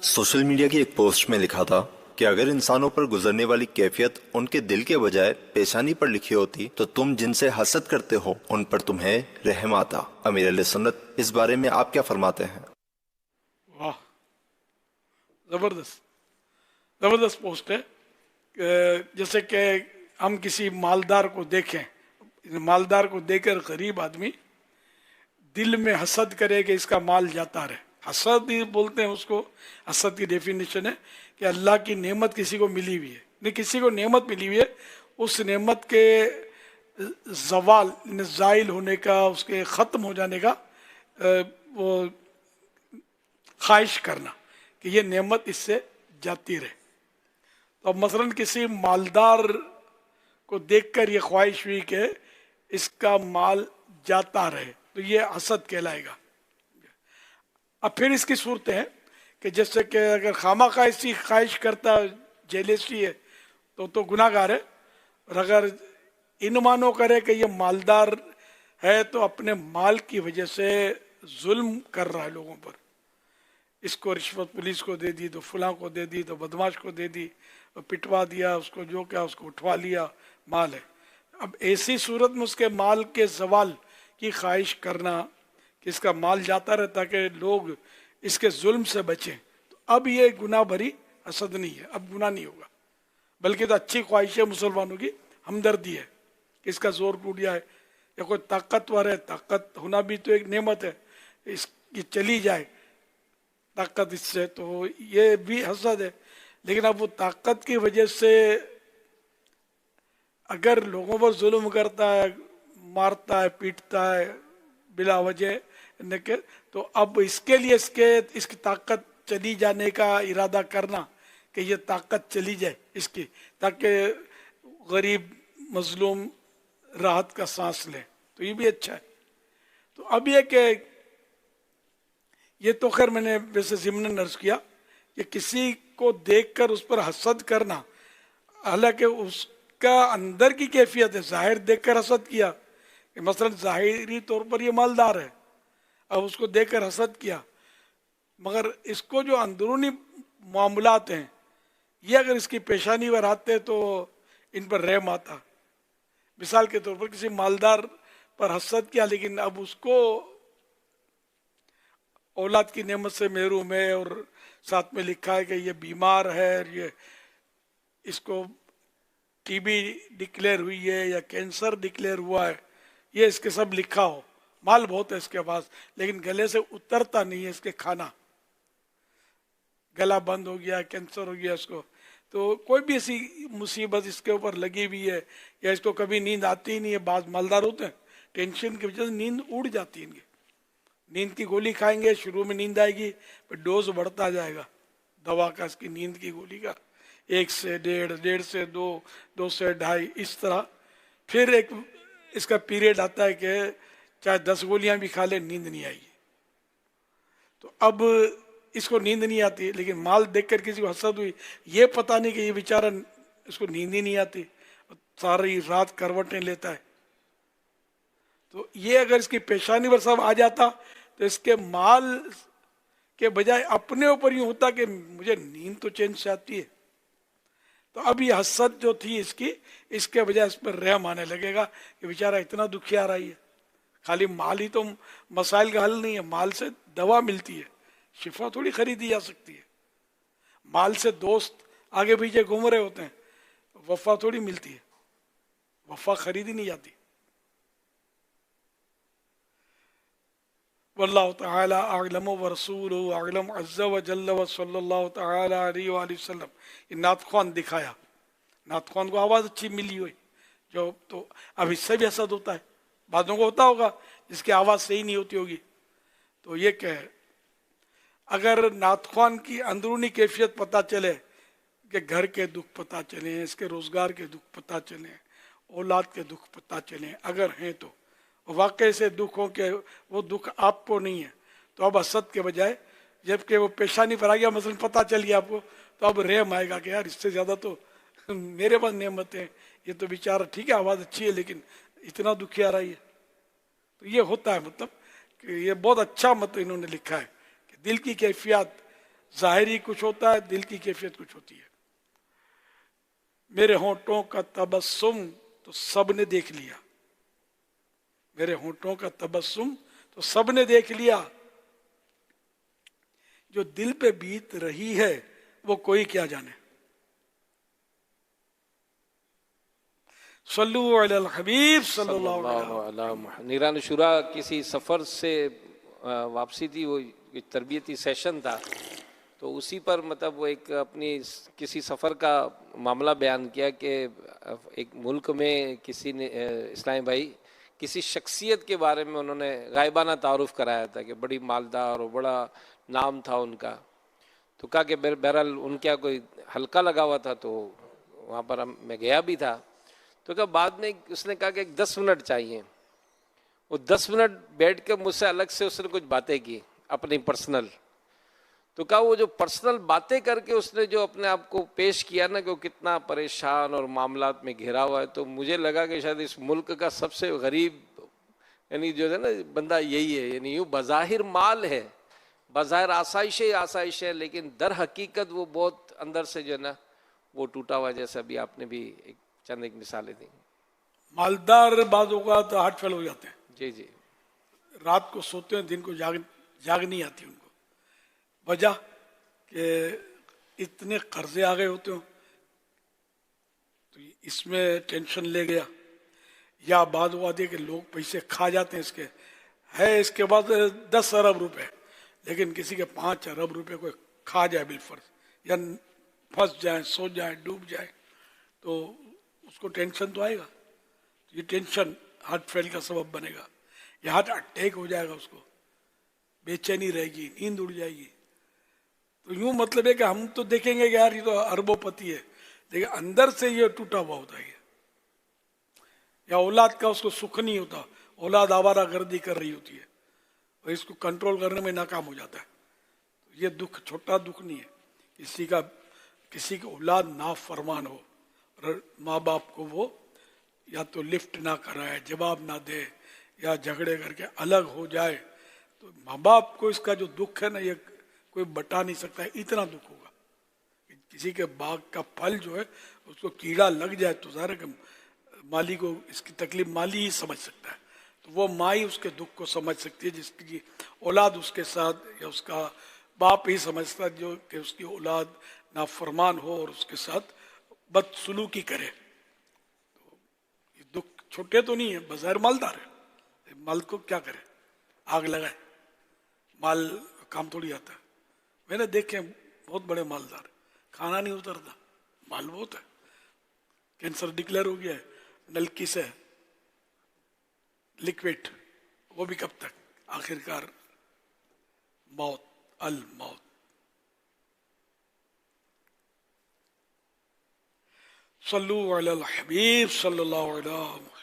Social media की एक post में लिखा था कि अगर इंसानों पर गुजरने वाली कैफियत उनके दिल के बजाय पेशानी पर लिखी होती तो तुम जिनसे हसद करते हो उन पर तुम्हें रहम आता। अमीर अहले सुन्नत, इस बारे में आप क्या फरमाते हैं? वाह, जबरदस्त जबरदस्त पोस्ट है। जैसे कि हम किसी मालदार को देखें, मालदार को देखकर गरीब आदमी दिल में हसद करे कि इसका माल जाता रहे। हसद ही बोलते हैं उसको। हसद की डेफिनेशन है कि अल्लाह की नेमत किसी को मिली हुई है, नहीं किसी को नेमत मिली हुई है, उस नेमत के जवाल ज़ाइल होने का, उसके ख़त्म हो जाने का वो ख्वाहिश करना कि ये नेमत इससे जाती रहे। तो अब मसलन किसी मालदार को देखकर ये ख्वाहिश हुई कि इसका माल जाता रहे, तो ये हसद कहलाएगा। अब फिर इसकी सूरत है कि जैसे कि अगर खामखा ऐसी ख्वाहिश करता, जेलेसी है, तो गुनाहगार है। और अगर इन मानो करे कि ये मालदार है तो अपने माल की वजह से जुल्म कर रहा है लोगों पर, इसको रिश्वत पुलिस को दे दी, तो फलां को दे दी, तो बदमाश को दे दी, तो पिटवा दिया, उसको जो क्या उसको उठवा लिया, माल है। अब ऐसी सूरत में उसके माल के जवाल की ख्वाहिश करना कि इसका माल जाता रहे ताकि लोग इसके जुल्म से बचें, तो अब ये गुनाह भरी हसद नहीं है, अब गुनाह नहीं होगा, बल्कि तो अच्छी ख्वाहिश है, मुसलमानों की हमदर्दी है कि इसका जोर टूट जाए, या कोई ताकतवर है, ताकत होना भी तो एक नेमत है, इसकी चली जाए ताकत इससे, तो ये भी हसद है। लेकिन अब वो ताकत की वजह से अगर लोगों पर जुल्म करता है, मारता है, पीटता है बिला वजह, तो अब इसके लिए इसकी ताकत चली जाने का इरादा करना कि ये ताकत चली जाए इसकी, ताकि गरीब मजलूम राहत का सांस ले, तो ये भी अच्छा है। तो अब ये कि ये तो खैर मैंने वैसे ज़िम्नन अर्ज किया कि किसी को देखकर उस पर हसद करना, हालांकि उसका अंदर की कैफियत है, जाहिर देखकर हसद किया कि मसलन ज़ाहिरी तौर पर ये मालदार है, अब उसको देखकर हसद किया, मगर इसको जो अंदरूनी मामलात हैं ये अगर इसकी पेशानी पर आते तो इन पर रहम आता। मिसाल के तौर पर किसी मालदार पर हसद किया, लेकिन अब उसको औलाद की नेमत से महरूम है और साथ में लिखा है कि ये बीमार है, और ये इसको टीबी डिक्लेयर हुई है या कैंसर डिक्लेयर हुआ है, ये इसके सब लिखा हो, माल बहुत है इसके पास, लेकिन गले से उतरता नहीं है इसके खाना, गला बंद हो गया, कैंसर हो गया इसको, तो कोई भी ऐसी मुसीबत इसके ऊपर लगी हुई है, या इसको कभी नींद आती ही नहीं है। बाज मालदार होते हैं, टेंशन की वजह से नींद उड़ जाती है इनकी, नींद की गोली खाएंगे, शुरू में नींद आएगी, फिर डोज बढ़ता जाएगा दवा का, इसकी नींद की गोली का, 1 से 1.5, 1.5 से 2, 2 से 2.5, इस तरह। फिर एक इसका पीरियड आता है कि चाहे 10 गोलियां भी खा ले नींद नहीं आएगी। तो अब इसको नींद नहीं आती, लेकिन माल देखकर किसी को हसद हुई, ये पता नहीं कि ये बेचारा इसको नींद ही नहीं आती, सारी रात करवटें लेता है। तो ये अगर इसकी पेशानी पर सब आ जाता तो इसके माल के बजाय अपने ऊपर यूं होता कि मुझे नींद तो चैन से आती है। तो अब ये हसद जो थी इसकी, इसके बजाय इस पर रहम आने लगेगा कि बेचारा इतना दुखी आ रही है। खाली माल ही तो मसाइल का हल नहीं है, माल से दवा मिलती है, शिफा थोड़ी खरीदी जा सकती है। माल से दोस्त आगे पीछे घूम रहे होते हैं, वफा थोड़ी मिलती है, वफा खरीदी नहीं जाती। वल्लाहु तआला अअलम व रसूलुहु अअलम अज़्ज़ा व जल्ल व सल्लल्लाहु तआला अलैहि व सल्लम। ये नात ख़्वान दिखाया, नात ख़्वान को आवाज़ अच्छी मिली हुई, जो तो अब इससे भी हसद होता है, बादों को होता होगा जिसकी आवाज़ सही नहीं होती होगी। तो ये क्या है, अगर नात ख़्वान की अंदरूनी कैफियत पता चले कि घर के दुख पता चले, इसके रोज़गार के दुख पता चले, औलाद के दुख पता चले, अगर हैं तो वाकई से दुख हो के वो दुख आपको नहीं है, तो अब हसद के बजाय जबकि वो पेशानी पर आ गया, मसलन पता चल गया आपको, तो अब रहम आएगा कि यार इससे ज़्यादा तो मेरे पास नेमतें हैं, ये तो बेचारा ठीक है आवाज़ अच्छी है लेकिन इतना दुखी आ रही है। तो ये होता है, मतलब कि ये बहुत अच्छा मतलब इन्होंने लिखा है कि दिल की कैफियत ظاہری کچھ ہوتا ہے, دل کی کیفیت کچھ ہوتی ہے. میرے ہونٹوں کا تبسم تو سب نے دیکھ لیا, میرے ہونٹوں کا تبسم تو سب نے دیکھ لیا, جو دل پہ بیت رہی ہے وہ کوئی کیا جانے. صلو علی الحبیب صلی اللہ علیہ وسلم. نیران شورا کسی سفر سے واپسی تھی, وہ تربیتی سیشن تھا, تو اسی پر مطلب وہ ایک اپنی کسی سفر کا معاملہ بیان کیا کہ ایک ملک میں کسی نے اسلامی بھائی کسی شخصیت کے بارے میں انہوں نے غائبانہ تعارف کرایا تھا کہ بڑی مالدار اور بڑا نام تھا ان کا. تو کہا کہ بہرحال ان کیا کوئی حلقہ لگا ہوا تھا, تو وہاں پر میں گیا بھی تھا. تو کہا بعد میں اس نے کہا کہ 10 منٹ چاہیے. وہ 10 منٹ بیٹھ کے مجھ سے الگ سے اس نے کچھ باتیں کی اپنی پرسنل. تو کہا وہ جو پرسنل باتیں کر کے اس نے جو اپنے آپ کو پیش کیا نا کہ وہ کتنا پریشان اور معاملات میں گھرا ہوا ہے, تو مجھے لگا کہ شاید اس ملک کا سب سے غریب یعنی جو ہے نا بندہ یہی ہے. یعنی یوں بظاہر مال ہے, بظاہر آسائش ہے, لیکن در حقیقت وہ بہت اندر سے جو ہے نا وہ ٹوٹا ہوا, جیسا بھی آپ نے بھی چند ایک مثالیں دیں. مالدار بعض اوقات ہارٹ فیل ہو جاتے ہیں, جی جی, رات کو سوتے ہیں, دن کو جاگ نہیں آتی ان کو. وجہ کہ اتنے قرضے آ گئے ہوتے ہوں, تو اس میں ٹینشن لے گیا. یا بعض اوقات کہ لوگ پیسے کھا جاتے ہیں, اس کے ہے اس کے بعد 10 ارب روپے, لیکن کسی کے 5 ارب روپے کو کھا جائے بالفرض, یا پھنس جائیں, سو جائیں, ڈوب جائیں, تو اس کو ٹینشن تو آئے گا. یہ ٹینشن ہارٹ فیل کا سبب بنے گا, یا ہارٹ اٹیک ہو جائے گا, اس کو بے چینی رہے گی, نیند اڑ جائے گی. تو یوں مطلب ہے کہ ہم تو دیکھیں گے کہ یار یہ تو اربوں پتی ہے, لیکن اندر سے یہ ٹوٹا ہوا ہوتا ہے. یا اولاد کا اس کو سکھ نہیں ہوتا, اولاد آوارہ گردی کر رہی ہوتی ہے, اور اس کو کنٹرول کرنے میں ناکام ہو جاتا ہے. یہ دکھ چھوٹا دکھ نہیں ہے. کسی کی اولاد نافرمان ہو اور ماں باپ کو وہ یا تو لفٹ نہ کرائے, جواب نہ دے, یا جھگڑے کر کے الگ ہو جائے, تو ماں باپ کو اس کا جو دکھ ہے نا یہ کوئی بتا نہیں سکتا ہے. اتنا دکھ ہوگا. کسی کے باغ کا پھل جو ہے اس کو کیڑا لگ جائے تو ظاہر ہے کہ مالی کو اس کی تکلیف مالی ہی سمجھ سکتا ہے. تو وہ ماں ہی اس کے دکھ کو سمجھ سکتی ہے جس کی اولاد اس کے ساتھ, یا اس کا باپ ہی سمجھتا ہے جو کہ اس کی اولاد نافرمان ہو اور اس کے ساتھ بد سلوکی کرے. تو یہ دکھ چھوٹے تو نہیں ہے, بظاہر مالدار ہے, مال کو کیا کرے, آگ لگائے, مال کام تھوڑی آتا ہے. میں نے دیکھے بہت بڑے مالدار, کھانا نہیں اترتا, مال بہت ہے, کینسر ڈکلیئر ہو گیا ہے, نلکی سے لکوڈ, وہ بھی کب تک, آخر کار موت, الموت. صلو علی الحبیب صلی اللہ علیہ وسلم.